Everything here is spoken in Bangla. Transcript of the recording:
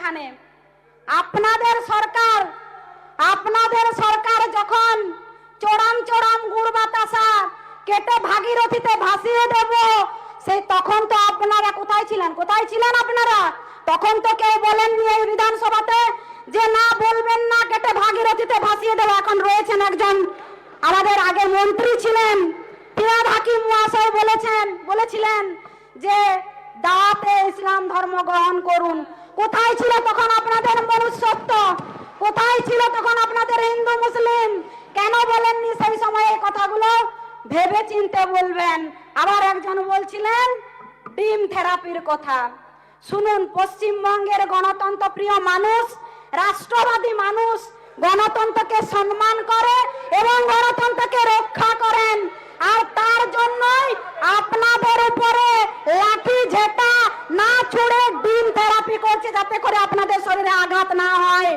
এখানে। আপনাদের সরকার যখন চোরাম চোরাম গুড় বাতাসা কেটে ভাগীরথীতে ভাসিয়ে দেব, সেই তখন তো আপনারা কোথায় ছিলেন আপনারা? তখন তো কেউ বলেননি এই বিধানসভাতে যে না, বলবেন না কেটে ভাগীরথীতে ভাসিয়ে দেব। এখন রয়েছেন একজন আমাদের আগে মন্ত্রী ছিলেন ফিরহাদ হাকিম মহাশয়, বলেছিলেন যে দাওয়াতে ইসলাম ধর্ম গ্রহণ করুন। কোথায় ছিল তখন আপনাদের মনুষ্যত্ব? কোথায় ছিল তখন আপনাদের হিন্দু মুসলিম? কেন বলেননি সেই সময় এই কথাগুলো? ভেবে চিনতে বলবেন। আবার একজন বলছিলেন ডিম থেরাপির কথা। শুনুন, পশ্চিমবঙ্গের গণতন্ত্র প্রিয় মানুষ, রাষ্ট্রবাদী মানুষ গণতন্ত্রকে সম্মান করে এবং গণতন্ত্রকে রক্ষা করেন। আর তার জন্যই আপনাদের উপরে লাঠি ঝেঁটা না ছুড়ে ডিম থেরাপি করছে, যাতে করে আপনাদের শরীরে আঘাত না হয়।